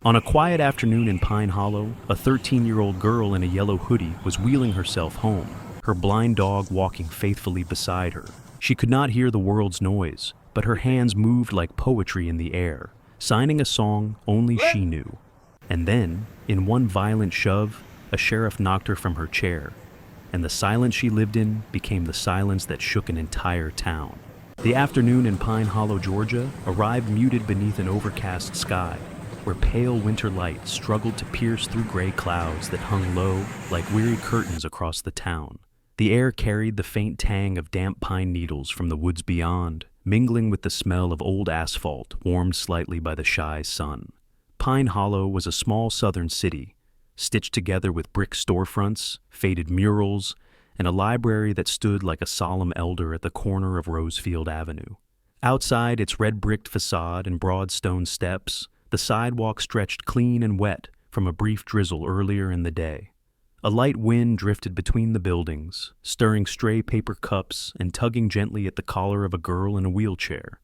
On a quiet afternoon in Pine Hollow, a 13-year-old girl in a yellow hoodie was wheeling herself home, her blind dog walking faithfully beside her. She could not hear the world's noise, but her hands moved like poetry in the air, signing a song only she knew. And then, in one violent shove, a sheriff knocked her from her chair, and the silence she lived in became the silence that shook an entire town. The afternoon in Pine Hollow, Georgia, arrived muted beneath an overcast sky, where pale winter light struggled to pierce through gray clouds that hung low like weary curtains across the town. The air carried the faint tang of damp pine needles from the woods beyond, mingling with the smell of old asphalt warmed slightly by the shy sun. Pine Hollow was a small southern city, stitched together with brick storefronts, faded murals, and a library that stood like a solemn elder at the corner of Rosefield Avenue. Outside its red-bricked facade and broad stone steps, the sidewalk stretched clean and wet from a brief drizzle earlier in the day. A light wind drifted between the buildings, stirring stray paper cups and tugging gently at the collar of a girl in a wheelchair.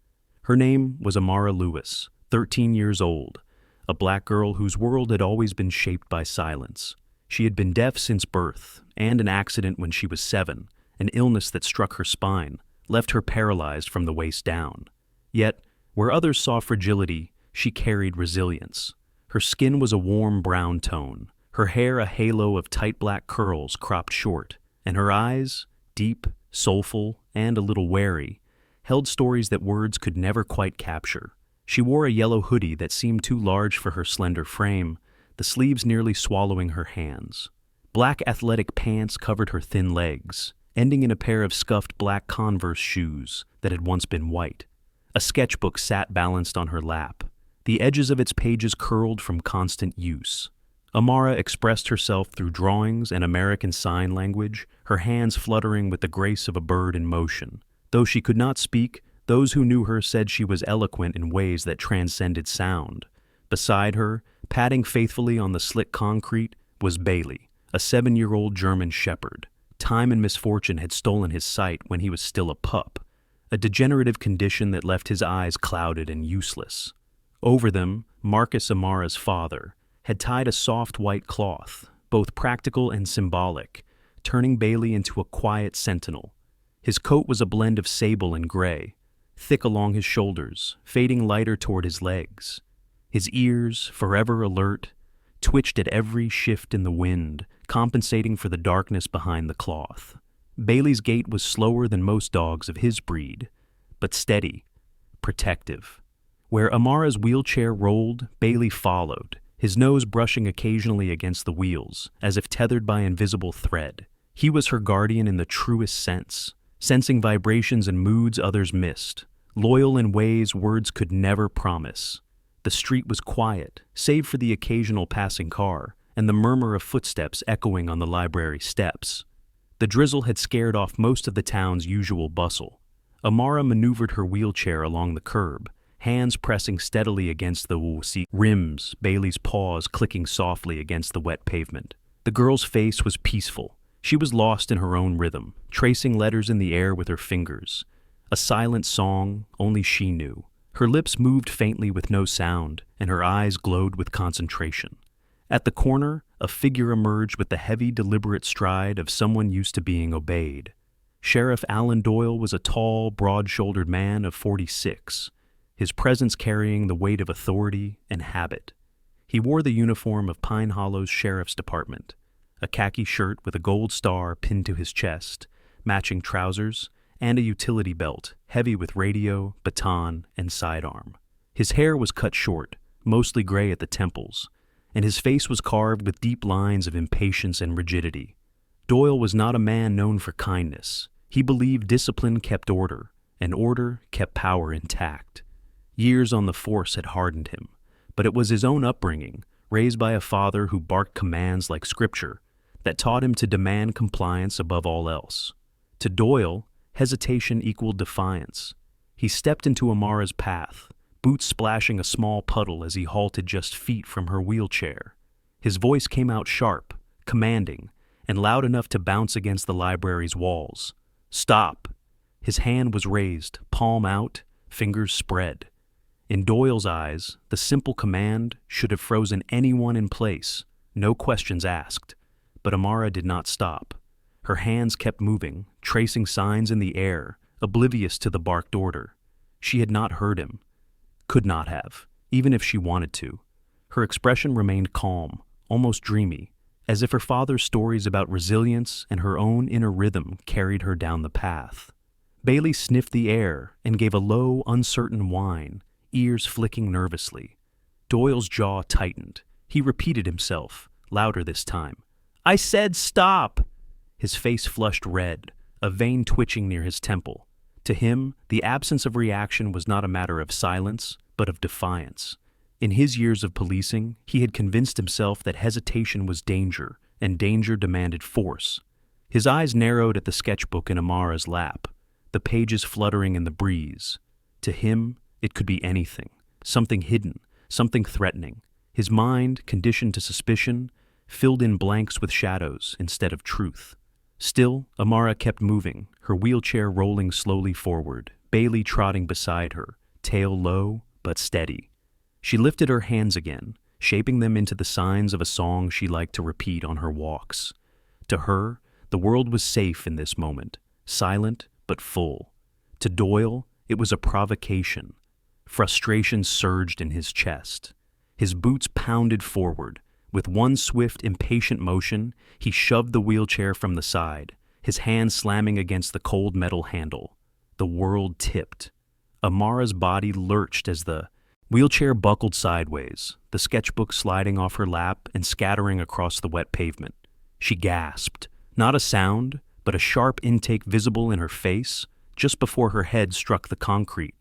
Her name was Amara Lewis, 13 years old, a black girl whose world had always been shaped by silence. She had been deaf since birth, and an accident when she was 7, an illness that struck her spine, left her paralyzed from the waist down. Yet, where others saw fragility, she carried resilience. Her skin was a warm brown tone, her hair a halo of tight black curls cropped short, and her eyes, deep, soulful, and a little wary, held stories that words could never quite capture. She wore a yellow hoodie that seemed too large for her slender frame, the sleeves nearly swallowing her hands. Black athletic pants covered her thin legs, ending in a pair of scuffed black Converse shoes that had once been white. A sketchbook sat balanced on her lap, the edges of its pages curled from constant use. Amara expressed herself through drawings and American Sign Language, her hands fluttering with the grace of a bird in motion. Though she could not speak, those who knew her said she was eloquent in ways that transcended sound. Beside her, padding faithfully on the slick concrete, was Bailey, a 7-year-old German shepherd. Time and misfortune had stolen his sight when he was still a pup, a degenerative condition that left his eyes clouded and useless. Over them, Marcus, Amara's father, had tied a soft white cloth, both practical and symbolic, turning Bailey into a quiet sentinel. His coat was a blend of sable and gray, thick along his shoulders, fading lighter toward his legs. His ears, forever alert, twitched at every shift in the wind, compensating for the darkness behind the cloth. Bailey's gait was slower than most dogs of his breed, but steady, protective. Where Amara's wheelchair rolled, Bailey followed, his nose brushing occasionally against the wheels, as if tethered by invisible thread. He was her guardian in the truest sense, sensing vibrations and moods others missed, loyal in ways words could never promise. The street was quiet, save for the occasional passing car, and the murmur of footsteps echoing on the library steps. The drizzle had scared off most of the town's usual bustle. Amara maneuvered her wheelchair along the curb, hands pressing steadily against the seat rims, Bailey's paws clicking softly against the wet pavement. The girl's face was peaceful. She was lost in her own rhythm, tracing letters in the air with her fingers. A silent song only she knew. Her lips moved faintly with no sound, and her eyes glowed with concentration. At the corner, a figure emerged with the heavy, deliberate stride of someone used to being obeyed. Sheriff Alan Doyle was a tall, broad-shouldered man of 46, his presence carrying the weight of authority and habit. He wore the uniform of Pine Hollow's Sheriff's Department, a khaki shirt with a gold star pinned to his chest, matching trousers, and a utility belt, heavy with radio, baton, and sidearm. His hair was cut short, mostly gray at the temples, and his face was carved with deep lines of impatience and rigidity. Doyle was not a man known for kindness. He believed discipline kept order, and order kept power intact. Years on the force had hardened him, but it was his own upbringing, raised by a father who barked commands like scripture, that taught him to demand compliance above all else. To Doyle, hesitation equaled defiance. He stepped into Amara's path, boots splashing a small puddle as he halted just feet from her wheelchair. His voice came out sharp, commanding, and loud enough to bounce against the library's walls. "Stop!" His hand was raised, palm out, fingers spread. In Doyle's eyes, the simple command should have frozen anyone in place, no questions asked. But Amara did not stop. Her hands kept moving, tracing signs in the air, oblivious to the barked order. She had not heard him. Could not have, even if she wanted to. Her expression remained calm, almost dreamy, as if her father's stories about resilience and her own inner rhythm carried her down the path. Bailey sniffed the air and gave a low, uncertain whine, ears flicking nervously. Doyle's jaw tightened. He repeated himself, louder this time. "I said stop!" His face flushed red, a vein twitching near his temple. To him, the absence of reaction was not a matter of silence, but of defiance. In his years of policing, he had convinced himself that hesitation was danger, and danger demanded force. His eyes narrowed at the sketchbook in Amara's lap, the pages fluttering in the breeze. To him, it could be anything, something hidden, something threatening. His mind, conditioned to suspicion, filled in blanks with shadows instead of truth. Still, Amara kept moving, her wheelchair rolling slowly forward, Bailey trotting beside her, tail low but steady. She lifted her hands again, shaping them into the signs of a song she liked to repeat on her walks. To her, the world was safe in this moment, silent but full. To Doyle, it was a provocation. Frustration surged in his chest. His boots pounded forward. With one swift, impatient motion, he shoved the wheelchair from the side, his hand slamming against the cold metal handle. The world tipped. Amara's body lurched as the wheelchair buckled sideways, the sketchbook sliding off her lap and scattering across the wet pavement. She gasped, not a sound, but a sharp intake visible in her face just before her head struck the concrete.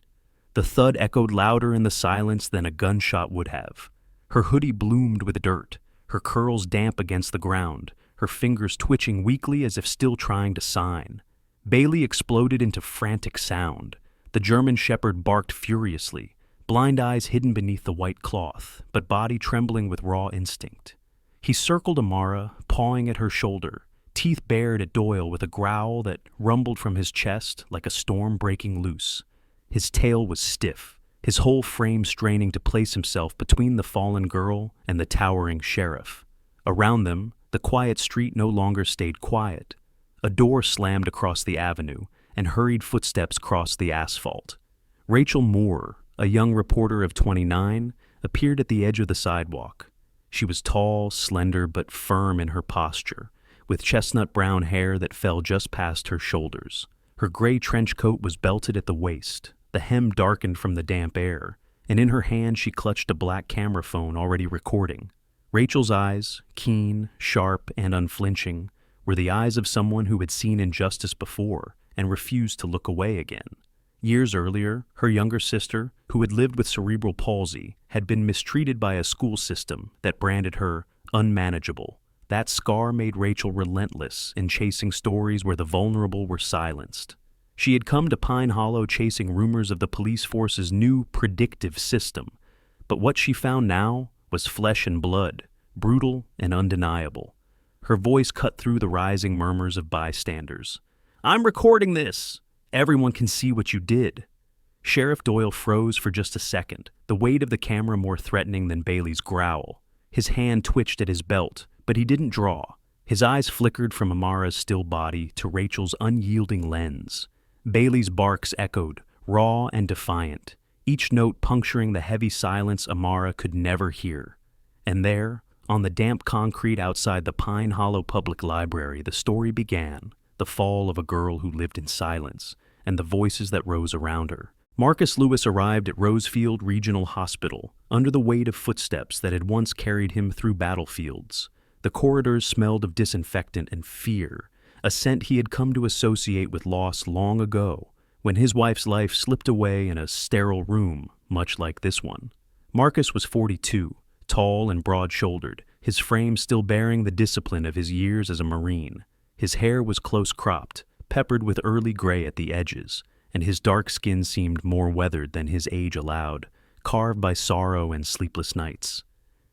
The thud echoed louder in the silence than a gunshot would have. Her hoodie bloomed with dirt, her curls damp against the ground, her fingers twitching weakly as if still trying to sign. Bailey exploded into frantic sound. The German shepherd barked furiously, blind eyes hidden beneath the white cloth, but body trembling with raw instinct. He circled Amara, pawing at her shoulder, teeth bared at Doyle with a growl that rumbled from his chest like a storm breaking loose. His tail was stiff, his whole frame straining to place himself between the fallen girl and the towering sheriff. Around them, the quiet street no longer stayed quiet. A door slammed across the avenue, and hurried footsteps crossed the asphalt. Rachel Moore, a young reporter of 29, appeared at the edge of the sidewalk. She was tall, slender, but firm in her posture, with chestnut brown hair that fell just past her shoulders. Her gray trench coat was belted at the waist, the hem darkened from the damp air, and in her hand she clutched a black camera phone already recording. Rachel's eyes, keen, sharp, and unflinching, were the eyes of someone who had seen injustice before and refused to look away again. Years earlier, her younger sister, who had lived with cerebral palsy, had been mistreated by a school system that branded her unmanageable. That scar made Rachel relentless in chasing stories where the vulnerable were silenced. She had come to Pine Hollow chasing rumors of the police force's new predictive system, but what she found now was flesh and blood, brutal and undeniable. Her voice cut through the rising murmurs of bystanders. "I'm recording this! Everyone can see what you did." Sheriff Doyle froze for just a second, the weight of the camera more threatening than Bailey's growl. His hand twitched at his belt, but he didn't draw. His eyes flickered from Amara's still body to Rachel's unyielding lens. Bailey's barks echoed, raw and defiant, each note puncturing the heavy silence Amara could never hear. And there, on the damp concrete outside the Pine Hollow Public Library, the story began, the fall of a girl who lived in silence, and the voices that rose around her. Marcus Lewis arrived at Rosefield Regional Hospital, under the weight of footsteps that had once carried him through battlefields. The corridors smelled of disinfectant and fear, a scent he had come to associate with loss long ago, when his wife's life slipped away in a sterile room, much like this one. Marcus was 42, tall and broad-shouldered, his frame still bearing the discipline of his years as a Marine. His hair was close-cropped, peppered with early gray at the edges, and his dark skin seemed more weathered than his age allowed, carved by sorrow and sleepless nights.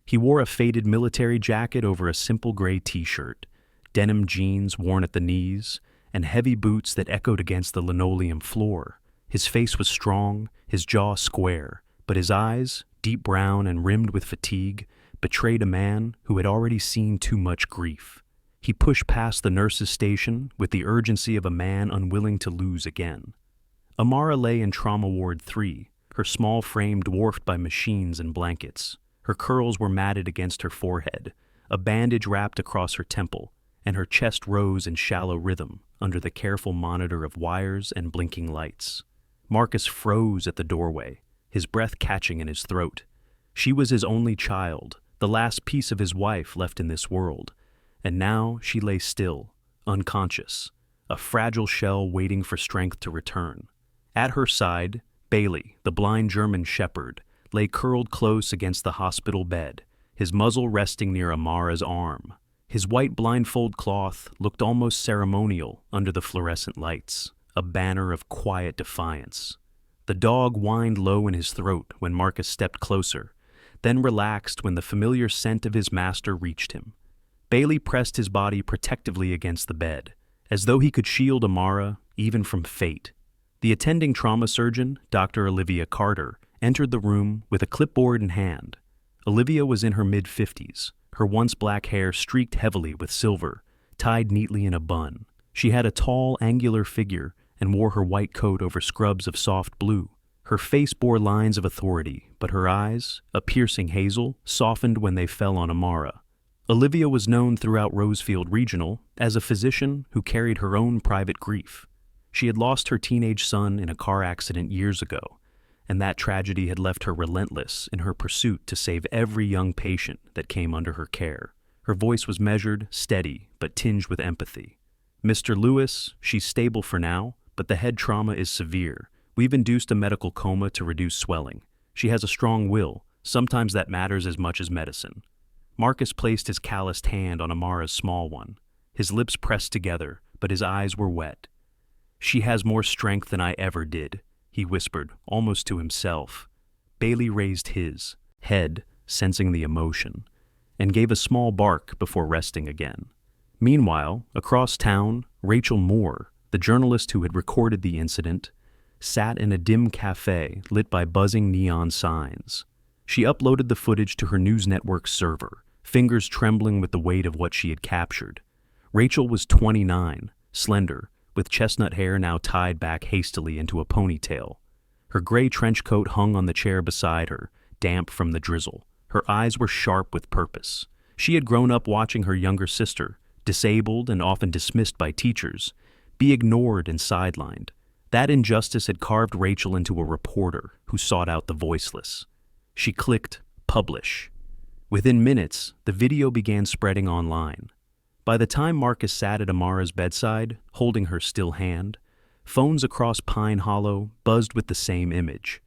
He wore a faded military jacket over a simple gray t-shirt, denim jeans worn at the knees, and heavy boots that echoed against the linoleum floor. His face was strong, his jaw square, but his eyes, deep brown and rimmed with fatigue, betrayed a man who had already seen too much grief. He pushed past the nurse's station with the urgency of a man unwilling to lose again. Amara lay in Trauma Ward 3, her small frame dwarfed by machines and blankets. Her curls were matted against her forehead, a bandage wrapped across her temple, and her chest rose in shallow rhythm under the careful monitor of wires and blinking lights. Marcus froze at the doorway, his breath catching in his throat. She was his only child, the last piece of his wife left in this world, and now she lay still, unconscious, a fragile shell waiting for strength to return. At her side, Bailey, the blind German shepherd, lay curled close against the hospital bed, his muzzle resting near Amara's arm. His white blindfold cloth looked almost ceremonial under the fluorescent lights, a banner of quiet defiance. The dog whined low in his throat when Marcus stepped closer, then relaxed when the familiar scent of his master reached him. Bailey pressed his body protectively against the bed, as though he could shield Amara even from fate. The attending trauma surgeon, Dr. Olivia Carter, entered the room with a clipboard in hand. Olivia was in her mid-50s, her once black hair streaked heavily with silver, tied neatly in a bun. She had a tall, angular figure and wore her white coat over scrubs of soft blue. Her face bore lines of authority, but her eyes, a piercing hazel, softened when they fell on Amara. Olivia was known throughout Rosefield Regional as a physician who carried her own private grief. She had lost her teenage son in a car accident years ago, and that tragedy had left her relentless in her pursuit to save every young patient that came under her care. Her voice was measured, steady, but tinged with empathy. "Mr. Lewis, she's stable for now, but the head trauma is severe. We've induced a medical coma to reduce swelling. She has a strong will. Sometimes that matters as much as medicine." Marcus placed his calloused hand on Amara's small one. His lips pressed together, but his eyes were wet. "She has more strength than I ever did," he whispered, almost to himself. Bailey raised his head, sensing the emotion, and gave a small bark before resting again. Meanwhile, across town, Rachel Moore, the journalist who had recorded the incident, sat in a dim cafe lit by buzzing neon signs. She uploaded the footage to her news network's server, fingers trembling with the weight of what she had captured. Rachel was 29, slender, with chestnut hair now tied back hastily into a ponytail. Her gray trench coat hung on the chair beside her, damp from the drizzle. Her eyes were sharp with purpose. She had grown up watching her younger sister, disabled and often dismissed by teachers, be ignored and sidelined. That injustice had carved Rachel into a reporter who sought out the voiceless. She clicked publish. Within minutes, the video began spreading online. By the time Marcus sat at Amara's bedside, holding her still hand, phones across Pine Hollow buzzed with the same image.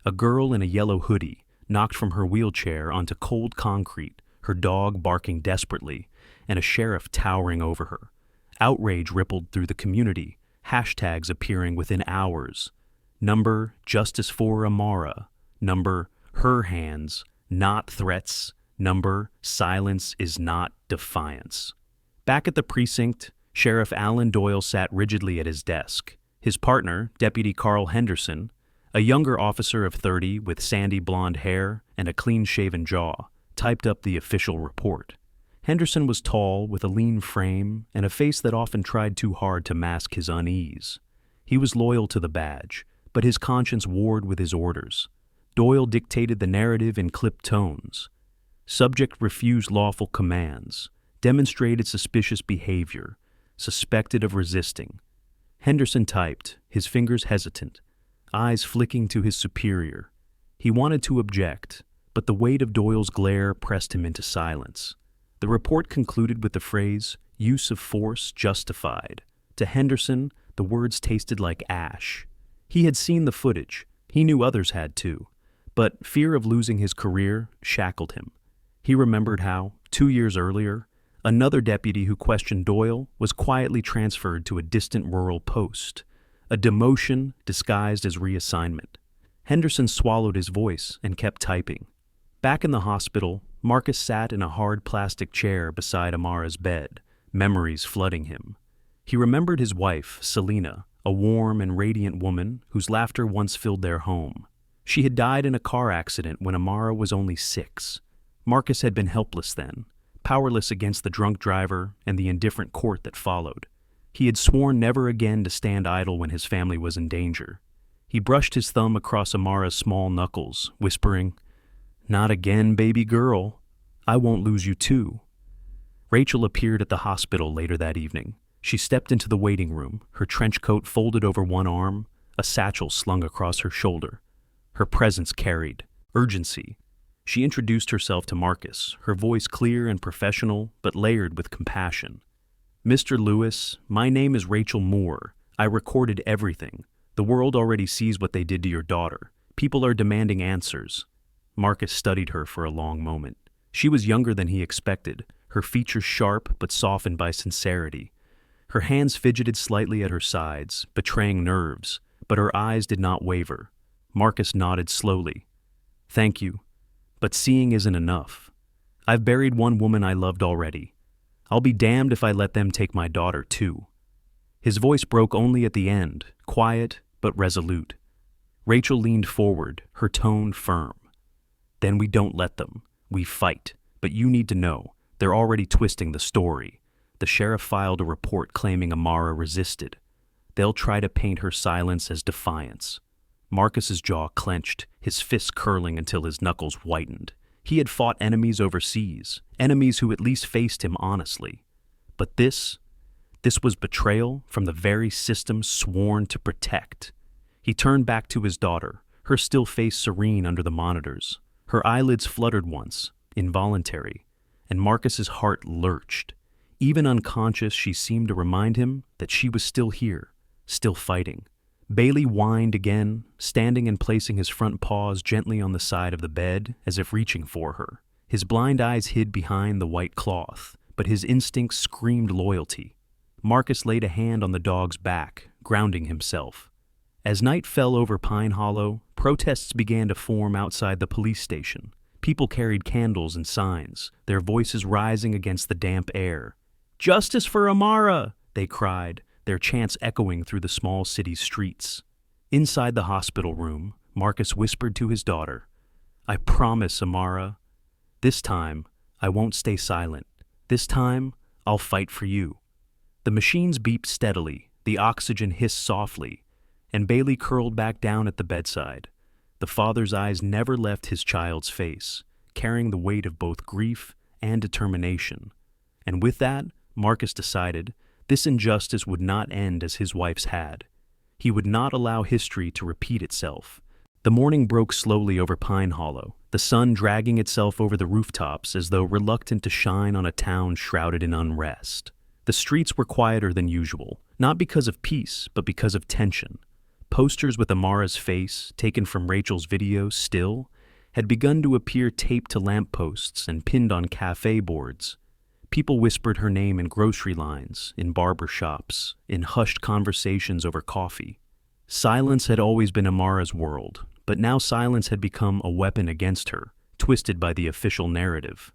A girl in a yellow hoodie, knocked from her wheelchair onto cold concrete, her dog barking desperately, and a sheriff towering over her. Outrage rippled through the community, hashtags appearing within hours. Number Justice for Amara. Number Her Hands, Not Threats. Number Silence is Not Defiance. Back at the precinct, Sheriff Alan Doyle sat rigidly at his desk. His partner, Deputy Carl Henderson, a younger officer of 30 with sandy blonde hair and a clean-shaven jaw, typed up the official report. Henderson was tall, with a lean frame and a face that often tried too hard to mask his unease. He was loyal to the badge, but his conscience warred with his orders. Doyle dictated the narrative in clipped tones. Subject refused lawful commands, demonstrated suspicious behavior, suspected of resisting. Henderson typed, his fingers hesitant, eyes flicking to his superior. He wanted to object, but the weight of Doyle's glare pressed him into silence. The report concluded with the phrase, "Use of force justified." To Henderson, the words tasted like ash. He had seen the footage. He knew others had too. But fear of losing his career shackled him. He remembered how, 2 years earlier, another deputy who questioned Doyle was quietly transferred to a distant rural post, a demotion disguised as reassignment. Henderson swallowed his voice and kept typing. Back in the hospital, Marcus sat in a hard plastic chair beside Amara's bed, memories flooding him. He remembered his wife, Selena, a warm and radiant woman whose laughter once filled their home. She had died in a car accident when Amara was only 6. Marcus had been helpless then, powerless against the drunk driver and the indifferent court that followed. He had sworn never again to stand idle when his family was in danger. He brushed his thumb across Amara's small knuckles, whispering, "Not again, baby girl. I won't lose you too." Rachel appeared at the hospital later that evening. She stepped into the waiting room, her trench coat folded over one arm, a satchel slung across her shoulder. Her presence carried urgency. She introduced herself to Marcus, her voice clear and professional, but layered with compassion. "Mr. Lewis, my name is Rachel Moore. I recorded everything. The world already sees what they did to your daughter. People are demanding answers." Marcus studied her for a long moment. She was younger than he expected, her features sharp but softened by sincerity. Her hands fidgeted slightly at her sides, betraying nerves, but her eyes did not waver. Marcus nodded slowly. "Thank you, but seeing isn't enough. I've buried one woman I loved already. I'll be damned if I let them take my daughter too." His voice broke only at the end, quiet but resolute. Rachel leaned forward, her tone firm. "Then we don't let them. We fight. But you need to know, they're already twisting the story. The sheriff filed a report claiming Amara resisted. They'll try to paint her silence as defiance." Marcus's jaw clenched, his fists curling until his knuckles whitened. He had fought enemies overseas, enemies who at least faced him honestly. But this was betrayal from the very system sworn to protect. He turned back to his daughter, her still face serene under the monitors. Her eyelids fluttered once, involuntary, and Marcus's heart lurched. Even unconscious, she seemed to remind him that she was still here, still fighting. Bailey whined again, standing and placing his front paws gently on the side of the bed, as if reaching for her. His blind eyes hid behind the white cloth, but his instincts screamed loyalty. Marcus laid a hand on the dog's back, grounding himself. As night fell over Pine Hollow, protests began to form outside the police station. People carried candles and signs, their voices rising against the damp air. "Justice for Amara!" they cried, their chants echoing through the small city's streets. Inside the hospital room, Marcus whispered to his daughter, "I promise, Amara. This time, I won't stay silent. This time, I'll fight for you." The machines beeped steadily, the oxygen hissed softly, and Bailey curled back down at the bedside. The father's eyes never left his child's face, carrying the weight of both grief and determination. And with that, Marcus decided this injustice would not end as his wife's had. He would not allow history to repeat itself. The morning broke slowly over Pine Hollow, the sun dragging itself over the rooftops as though reluctant to shine on a town shrouded in unrest. The streets were quieter than usual, not because of peace, but because of tension. Posters with Amara's face, taken from Rachel's video still, had begun to appear taped to lampposts and pinned on cafe boards. People whispered her name in grocery lines, in barber shops, in hushed conversations over coffee. Silence had always been Amara's world, but now silence had become a weapon against her, twisted by the official narrative.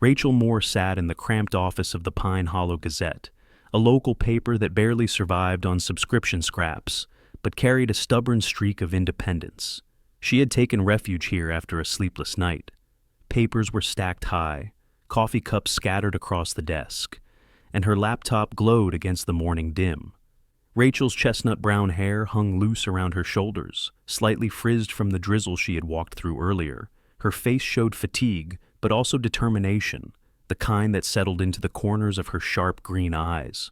Rachel Moore sat in the cramped office of the Pine Hollow Gazette, a local paper that barely survived on subscription scraps, but carried a stubborn streak of independence. She had taken refuge here after a sleepless night. Papers were stacked high, coffee cups scattered across the desk, and her laptop glowed against the morning dim. Rachel's chestnut brown hair hung loose around her shoulders, slightly frizzed from the drizzle she had walked through earlier. Her face showed fatigue, but also determination, the kind that settled into the corners of her sharp green eyes.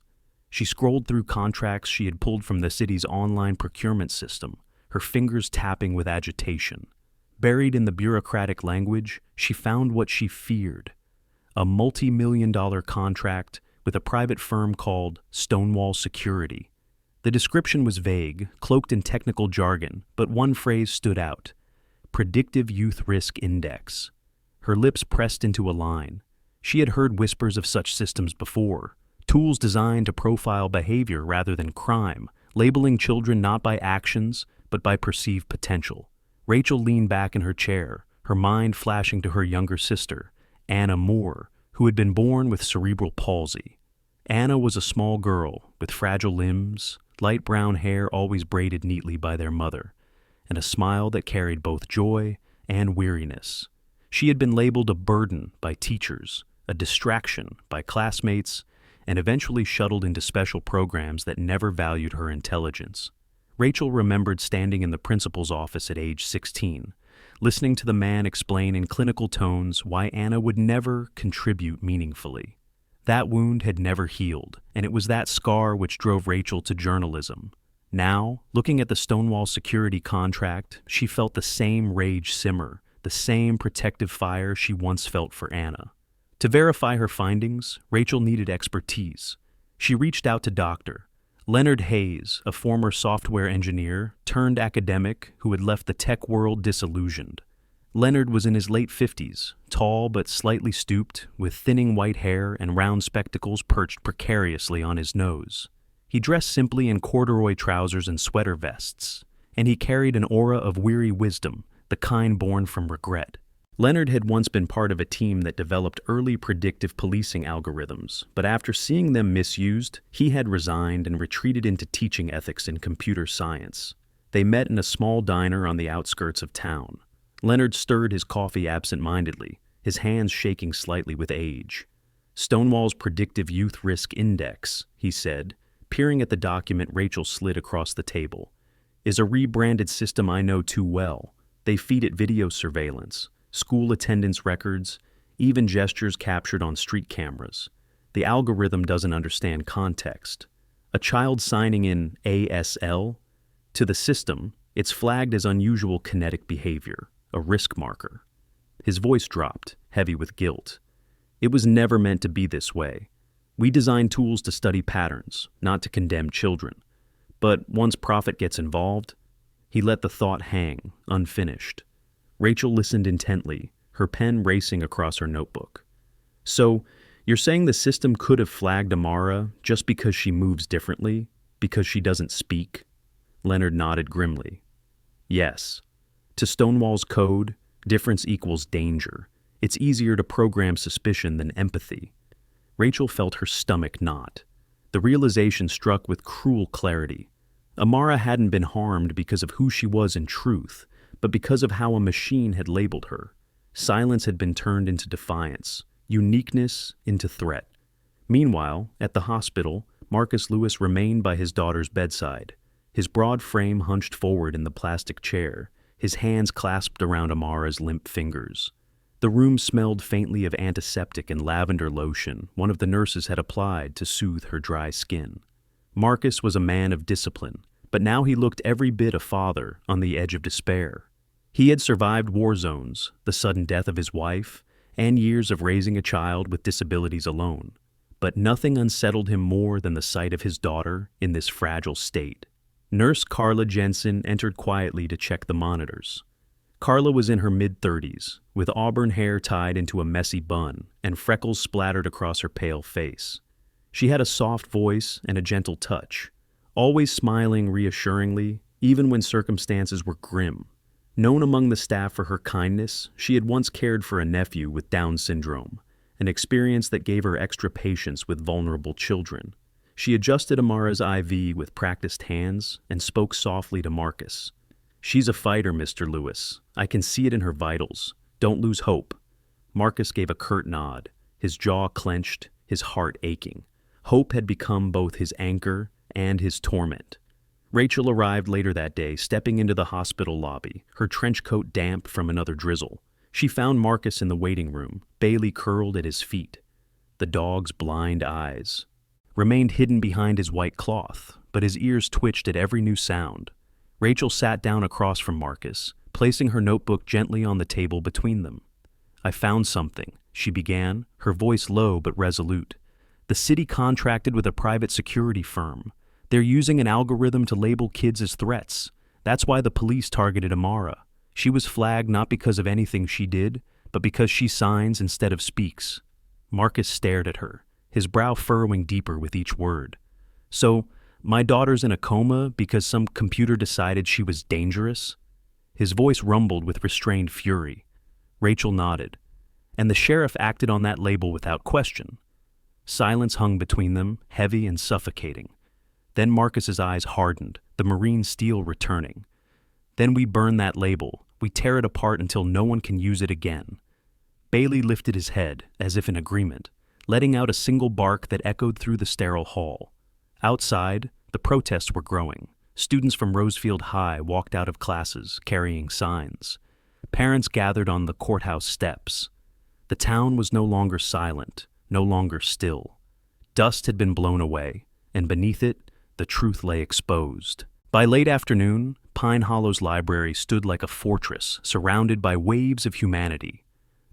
She scrolled through contracts she had pulled from the city's online procurement system, her fingers tapping with agitation. Buried in the bureaucratic language, she found what she feared: a multi-million-dollar contract with a private firm called Stonewall Security. The description was vague, cloaked in technical jargon, but one phrase stood out: Predictive Youth Risk Index. Her lips pressed into a line. She had heard whispers of such systems before, tools designed to profile behavior rather than crime, labeling children not by actions, but by perceived potential. Rachel leaned back in her chair, her mind flashing to her younger sister, Anna Moore, who had been born with cerebral palsy. Anna was a small girl with fragile limbs, light brown hair always braided neatly by their mother, and a smile that carried both joy and weariness. She had been labeled a burden by teachers, a distraction by classmates, and eventually shuttled into special programs that never valued her intelligence. Rachel remembered standing in the principal's office at age 16, listening to the man explain in clinical tones why Anna would never contribute meaningfully. That wound had never healed, and it was that scar which drove Rachel to journalism. Now, looking at the Stonewall security contract, she felt the same rage simmer, the same protective fire she once felt for Anna. To verify her findings, Rachel needed expertise. She reached out to Dr. Leonard Hayes, a former software engineer turned academic who had left the tech world disillusioned. Leonard was in his late 50s, tall but slightly stooped, with thinning white hair and round spectacles perched precariously on his nose. He dressed simply in corduroy trousers and sweater vests, and he carried an aura of weary wisdom, the kind born from regret. Leonard had once been part of a team that developed early predictive policing algorithms, but after seeing them misused, he had resigned and retreated into teaching ethics in computer science. They met in a small diner on the outskirts of town. Leonard stirred his coffee absent-mindedly, his hands shaking slightly with age. "Stonewall's Predictive Youth Risk Index," he said, peering at the document Rachel slid across the table, "is a rebranded system I know too well. They feed it video surveillance, school attendance records, even gestures captured on street cameras. The algorithm doesn't understand context. A child signing in ASL? To the system, it's flagged as unusual kinetic behavior, a risk marker." His voice dropped, heavy with guilt. "It was never meant to be this way. We design tools to study patterns, not to condemn children. But once profit gets involved..." He let the thought hang, unfinished. Rachel listened intently, her pen racing across her notebook. "So, you're saying the system could have flagged Amara just because she moves differently? Because she doesn't speak?" Leonard nodded grimly. "Yes. To Stonewall's code, difference equals danger. It's easier to program suspicion than empathy." Rachel felt her stomach knot. The realization struck with cruel clarity. Amara hadn't been harmed because of who she was in truth, but because of how a machine had labeled her. Silence had been turned into defiance, uniqueness into threat. Meanwhile, at the hospital, Marcus Lewis remained by his daughter's bedside, his broad frame hunched forward in the plastic chair, his hands clasped around Amara's limp fingers. The room smelled faintly of antiseptic and lavender lotion one of the nurses had applied to soothe her dry skin. Marcus was a man of discipline, but now he looked every bit a father on the edge of despair. He had survived war zones, the sudden death of his wife, and years of raising a child with disabilities alone. But nothing unsettled him more than the sight of his daughter in this fragile state. Nurse Carla Jensen entered quietly to check the monitors. Carla was in her mid-30s, with auburn hair tied into a messy bun and freckles splattered across her pale face. She had a soft voice and a gentle touch, always smiling reassuringly, even when circumstances were grim. Known among the staff for her kindness, she had once cared for a nephew with Down syndrome, an experience that gave her extra patience with vulnerable children. She adjusted Amara's IV with practiced hands and spoke softly to Marcus. "She's a fighter, Mr. Lewis. I can see it in her vitals. Don't lose hope." Marcus gave a curt nod, his jaw clenched, his heart aching. Hope had become both his anchor and his torment. Rachel arrived later that day, stepping into the hospital lobby, her trench coat damp from another drizzle. She found Marcus in the waiting room, Bailey curled at his feet. The dog's blind eyes remained hidden behind his white cloth, but his ears twitched at every new sound. Rachel sat down across from Marcus, placing her notebook gently on the table between them. "I found something," she began, her voice low but resolute. "The city contracted with a private security firm. They're using an algorithm to label kids as threats. That's why the police targeted Amara. She was flagged not because of anything she did, but because she signs instead of speaks." Marcus stared at her, his brow furrowing deeper with each word. "So, my daughter's in a coma because some computer decided she was dangerous?" His voice rumbled with restrained fury. Rachel nodded. "And the sheriff acted on that label without question." Silence hung between them, heavy and suffocating. Then Marcus's eyes hardened, the marine steel returning. Then we burn that label. We tear it apart until no one can use it again." Bailey lifted his head, as if in agreement, letting out a single bark that echoed through the sterile hall. Outside, the protests were growing. Students from Rosefield High walked out of classes, carrying signs. Parents gathered on the courthouse steps. The town was no longer silent, no longer still. Dust had been blown away, and beneath it, the truth lay exposed. By late afternoon, Pine Hollow's library stood like a fortress, surrounded by waves of humanity.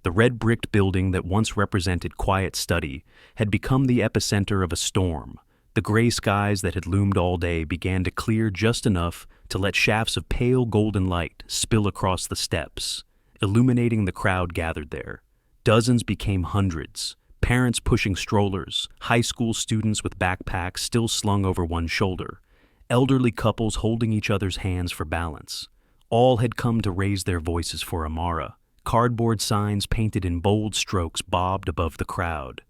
The red-bricked building that once represented quiet study had become the epicenter of a storm. The gray skies that had loomed all day began to clear just enough to let shafts of pale golden light spill across the steps, illuminating the crowd gathered there. Dozens became hundreds, parents pushing strollers, high school students with backpacks still slung over one shoulder, elderly couples holding each other's hands for balance. All had come to raise their voices for Amara. Cardboard signs painted in bold strokes bobbed above the crowd.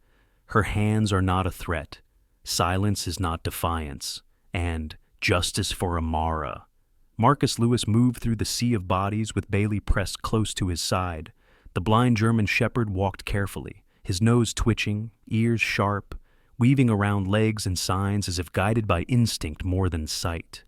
"Her hands are not a threat. Silence is not defiance," and "Justice for Amara." Marcus Lewis moved through the sea of bodies with Bailey pressed close to his side. The blind German shepherd walked carefully, his nose twitching, ears sharp, weaving around legs and signs as if guided by instinct more than sight.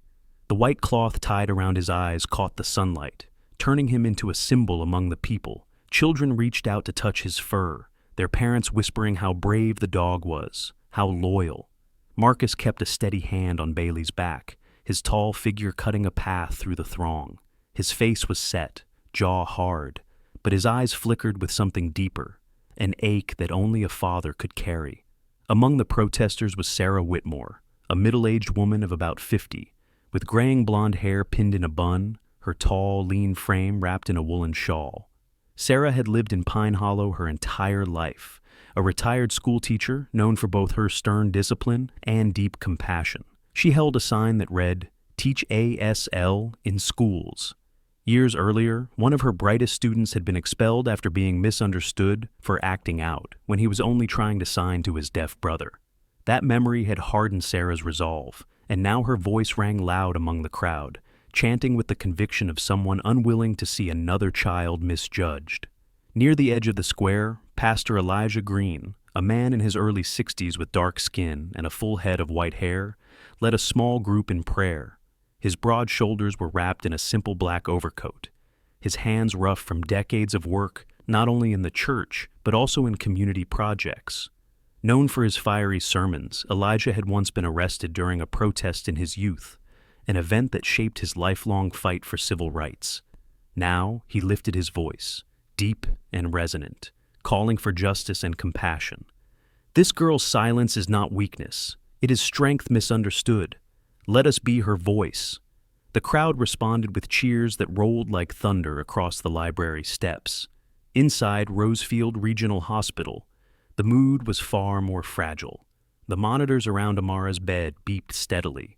The white cloth tied around his eyes caught the sunlight, turning him into a symbol among the people. Children reached out to touch his fur, their parents whispering how brave the dog was, how loyal. Marcus kept a steady hand on Bailey's back, his tall figure cutting a path through the throng. His face was set, jaw hard, but his eyes flickered with something deeper, an ache that only a father could carry. Among the protesters was Sarah Whitmore, a middle-aged woman of about 50, with graying blonde hair pinned in a bun, her tall, lean frame wrapped in a woolen shawl. Sarah had lived in Pine Hollow her entire life, a retired schoolteacher known for both her stern discipline and deep compassion. She held a sign that read, "Teach ASL in schools." Years earlier, one of her brightest students had been expelled after being misunderstood for acting out when he was only trying to sign to his deaf brother. That memory had hardened Sarah's resolve, and now her voice rang loud among the crowd, chanting with the conviction of someone unwilling to see another child misjudged. Near the edge of the square, Pastor Elijah Green, a man in his early 60s with dark skin and a full head of white hair, led a small group in prayer. His broad shoulders were wrapped in a simple black overcoat, his hands rough from decades of work not only in the church but also in community projects. Known for his fiery sermons, Elijah had once been arrested during a protest in his youth, an event that shaped his lifelong fight for civil rights. Now he lifted his voice, deep and resonant, calling for justice and compassion. "This girl's silence is not weakness. It is strength misunderstood. Let us be her voice." The crowd responded with cheers that rolled like thunder across the library steps. Inside Rosefield Regional Hospital, the mood was far more fragile. The monitors around Amara's bed beeped steadily,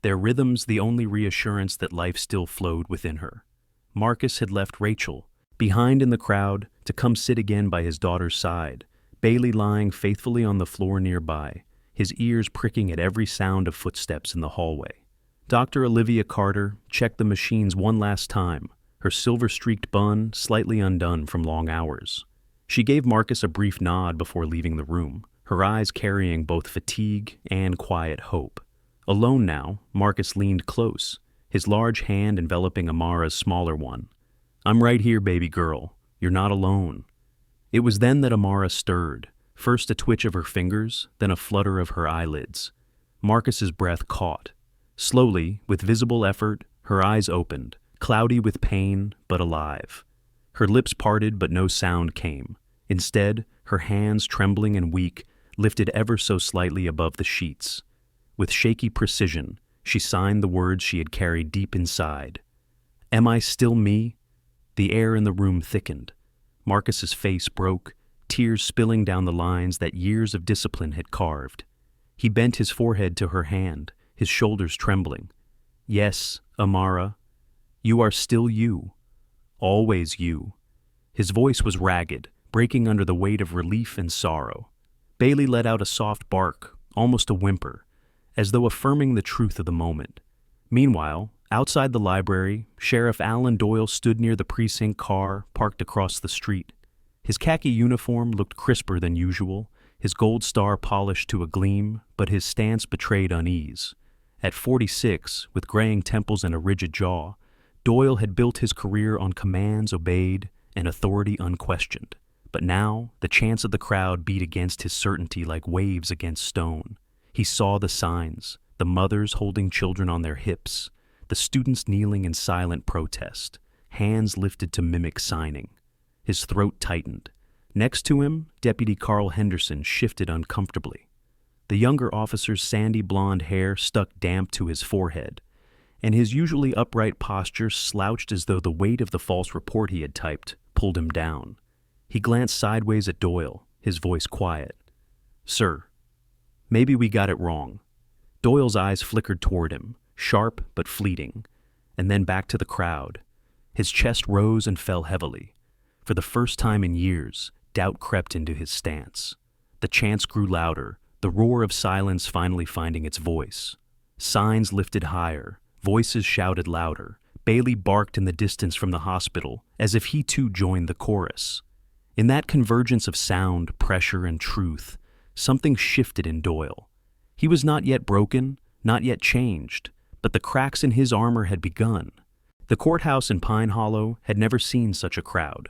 their rhythms the only reassurance that life still flowed within her. Marcus had left Rachel behind in the crowd to come sit again by his daughter's side, Bailey lying faithfully on the floor nearby, his ears pricking at every sound of footsteps in the hallway. Dr. Olivia Carter checked the machines one last time, her silver-streaked bun slightly undone from long hours. She gave Marcus a brief nod before leaving the room, her eyes carrying both fatigue and quiet hope. Alone now, Marcus leaned close, his large hand enveloping Amara's smaller one. "I'm right here, baby girl. You're not alone." It was then that Amara stirred, first a twitch of her fingers, then a flutter of her eyelids. Marcus's breath caught. Slowly, with visible effort, her eyes opened, cloudy with pain but alive. Her lips parted but no sound came. Instead, her hands, trembling and weak, lifted ever so slightly above the sheets. With shaky precision, she signed the words she had carried deep inside. "Am I still me?" The air in the room thickened. Marcus's face broke, tears spilling down the lines that years of discipline had carved. He bent his forehead to her hand, his shoulders trembling. "Yes, Amara, you are still you. Always you." His voice was ragged, breaking under the weight of relief and sorrow. Bailey let out a soft bark, almost a whimper, as though affirming the truth of the moment. Meanwhile, Outside the library, Sheriff Alan Doyle stood near the precinct car parked across the street. His khaki uniform looked crisper than usual, his gold star polished to a gleam, but his stance betrayed unease. At 46, with graying temples and a rigid jaw, Doyle had built his career on commands obeyed and authority unquestioned. But now, the chants of the crowd beat against his certainty like waves against stone. He saw the signs, the mothers holding children on their hips, the students kneeling in silent protest, hands lifted to mimic signing. His throat tightened. Next to him, Deputy Carl Henderson shifted uncomfortably. The younger officer's sandy blonde hair stuck damp to his forehead, and his usually upright posture slouched as though the weight of the false report he had typed pulled him down. He glanced sideways at Doyle, his voice quiet. "Sir, maybe we got it wrong." Doyle's eyes flickered toward him, sharp but fleeting, and then back to the crowd. His chest rose and fell heavily. For the first time in years, doubt crept into his stance. The chants grew louder, the roar of silence finally finding its voice. Signs lifted higher, voices shouted louder. Bailey barked in the distance from the hospital, as if he too joined the chorus. In that convergence of sound, pressure, and truth, something shifted in Doyle. He was not yet broken, not yet changed, but the cracks in his armor had begun. The courthouse in Pine Hollow had never seen such a crowd.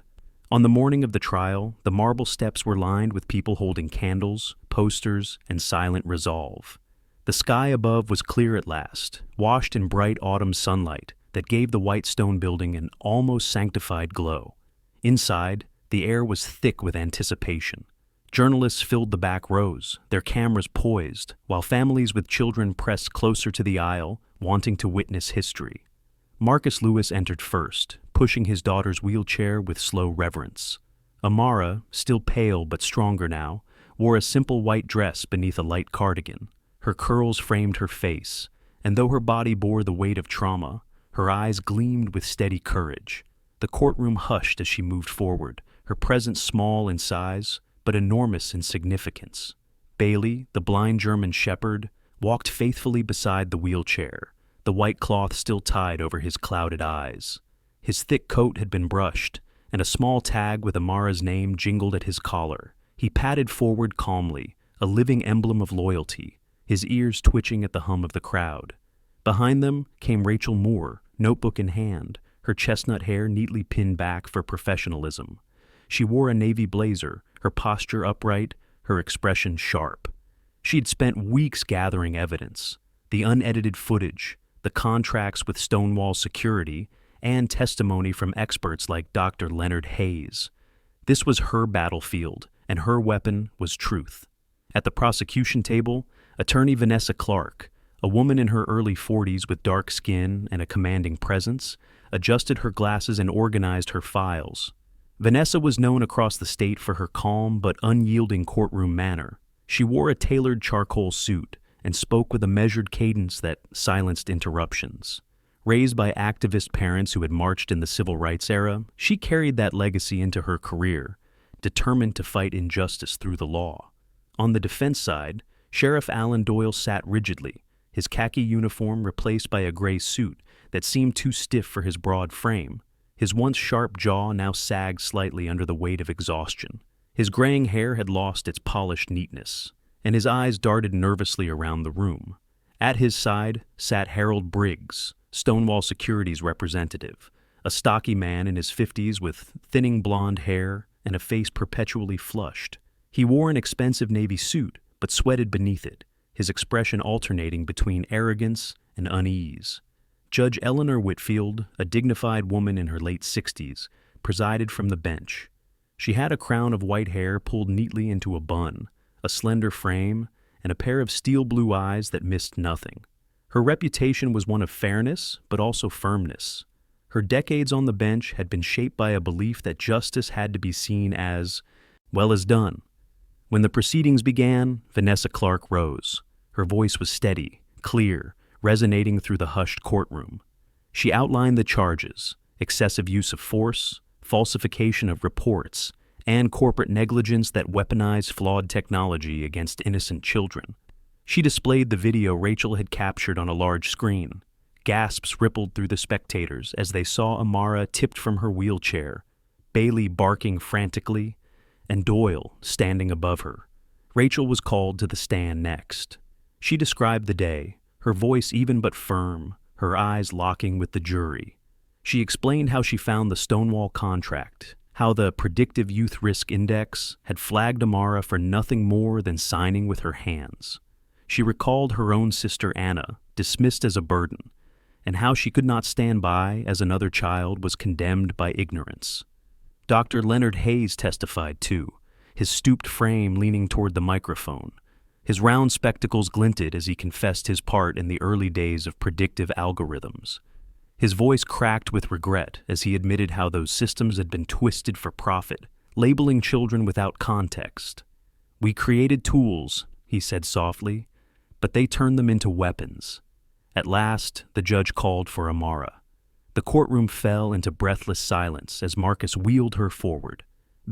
On the morning of the trial, the marble steps were lined with people holding candles, posters, and silent resolve. The sky above was clear at last, washed in bright autumn sunlight that gave the white stone building an almost sanctified glow. Inside, the air was thick with anticipation. Journalists filled the back rows, their cameras poised, while families with children pressed closer to the aisle, wanting to witness history. Marcus Lewis entered first, pushing his daughter's wheelchair with slow reverence. Amara, still pale but stronger now, wore a simple white dress beneath a light cardigan. Her curls framed her face, and though her body bore the weight of trauma, her eyes gleamed with steady courage. The courtroom hushed as she moved forward, her presence small in size, but enormous in significance. Bailey, the blind German shepherd, walked faithfully beside the wheelchair, the white cloth still tied over his clouded eyes. His thick coat had been brushed, and a small tag with Amara's name jingled at his collar. He padded forward calmly, a living emblem of loyalty, his ears twitching at the hum of the crowd. Behind them came Rachel Moore, notebook in hand, her chestnut hair neatly pinned back for professionalism. She wore a navy blazer, her posture upright, her expression sharp. She had spent weeks gathering evidence, the unedited footage, the contracts with Stonewall Security, and testimony from experts like Dr. Leonard Hayes. This was her battlefield, and her weapon was truth. At the prosecution table, attorney Vanessa Clark, a woman in her early 40s with dark skin and a commanding presence, adjusted her glasses and organized her files. Vanessa was known across the state for her calm but unyielding courtroom manner. She wore a tailored charcoal suit and spoke with a measured cadence that silenced interruptions. Raised by activist parents who had marched in the civil rights era, she carried that legacy into her career, determined to fight injustice through the law. On the defense side, Sheriff Alan Doyle sat rigidly, his khaki uniform replaced by a gray suit that seemed too stiff for his broad frame. His once sharp jaw now sagged slightly under the weight of exhaustion. His graying hair had lost its polished neatness, and his eyes darted nervously around the room. At his side sat Harold Briggs, Stonewall Security's representative, a stocky man in his 50s with thinning blonde hair and a face perpetually flushed. He wore an expensive navy suit, but sweated beneath it, his expression alternating between arrogance and unease. Judge Eleanor Whitfield, a dignified woman in her late 60s, presided from the bench. She had a crown of white hair pulled neatly into a bun, a slender frame, and a pair of steel blue eyes that missed nothing. Her reputation was one of fairness, but also firmness. Her decades on the bench had been shaped by a belief that justice had to be seen as, well as done. When the proceedings began, Vanessa Clark rose. Her voice was steady, clear, resonating through the hushed courtroom. She outlined the charges: excessive use of force, falsification of reports, and corporate negligence that weaponized flawed technology against innocent children. She displayed the video Rachel had captured on a large screen. Gasps rippled through the spectators as they saw Amara tipped from her wheelchair, Bailey barking frantically, and Doyle standing above her. Rachel was called to the stand next. She described the day, her voice even but firm, her eyes locking with the jury. She explained how she found the Stonewall contract, how the Predictive Youth Risk Index had flagged Amara for nothing more than signing with her hands. She recalled her own sister Anna, dismissed as a burden, and how she could not stand by as another child was condemned by ignorance. Dr. Leonard Hayes testified too, his stooped frame leaning toward the microphone. His round spectacles glinted as he confessed his part in the early days of predictive algorithms. His voice cracked with regret as he admitted how those systems had been twisted for profit, labeling children without context. "We created tools," he said softly, "but they turned them into weapons." At last, the judge called for Amara. The courtroom fell into breathless silence as Marcus wheeled her forward.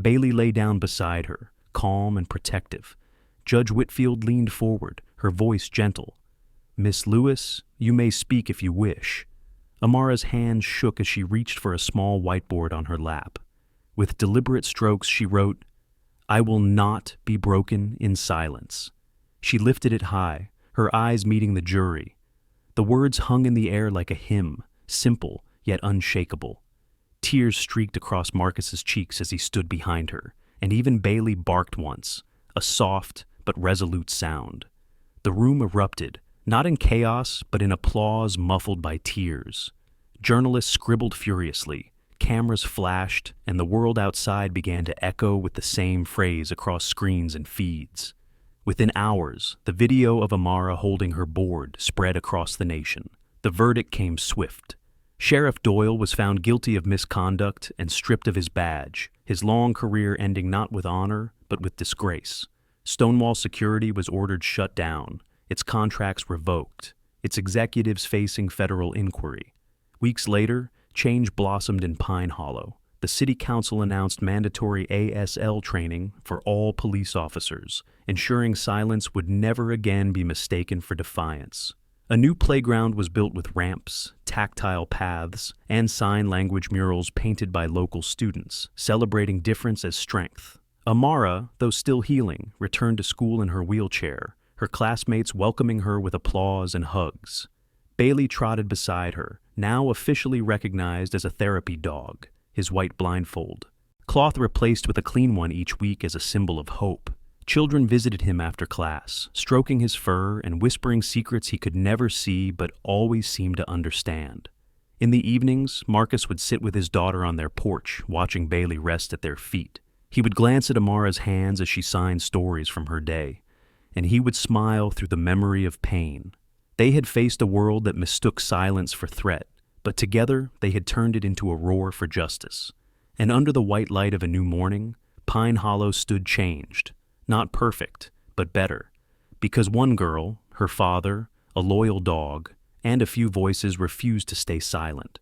Bailey lay down beside her, calm and protective. Judge Whitfield leaned forward, her voice gentle. "Miss Lewis, you may speak if you wish." Amara's hands shook as she reached for a small whiteboard on her lap. With deliberate strokes, she wrote, "I will not be broken in silence." She lifted it high, her eyes meeting the jury. The words hung in the air like a hymn, simple yet unshakable. Tears streaked across Marcus's cheeks as he stood behind her, and even Bailey barked once, a soft but resolute sound. The room erupted, not in chaos, but in applause muffled by tears. Journalists scribbled furiously, cameras flashed, and the world outside began to echo with the same phrase across screens and feeds. Within hours, the video of Amara holding her board spread across the nation. The verdict came swift. Sheriff Doyle was found guilty of misconduct and stripped of his badge, his long career ending not with honor, but with disgrace. Stonewall Security was ordered shut down, its contracts revoked, its executives facing federal inquiry. Weeks later, change blossomed in Pine Hollow. The city council announced mandatory ASL training for all police officers, ensuring silence would never again be mistaken for defiance. A new playground was built with ramps, tactile paths, and sign language murals painted by local students, celebrating difference as strength. Amara, though still healing, returned to school in her wheelchair, her classmates welcoming her with applause and hugs. Bailey trotted beside her, now officially recognized as a therapy dog, his white blindfold. Cloth replaced with a clean one each week as a symbol of hope. Children visited him after class, stroking his fur and whispering secrets he could never see but always seemed to understand. In the evenings, Marcus would sit with his daughter on their porch, watching Bailey rest at their feet. He would glance at Amara's hands as she signed stories from her day, and he would smile through the memory of pain. They had faced a world that mistook silence for threat, but together they had turned it into a roar for justice. And under the white light of a new morning, Pine Hollow stood changed. Not perfect, but better, because one girl, her father, a loyal dog, and a few voices refused to stay silent.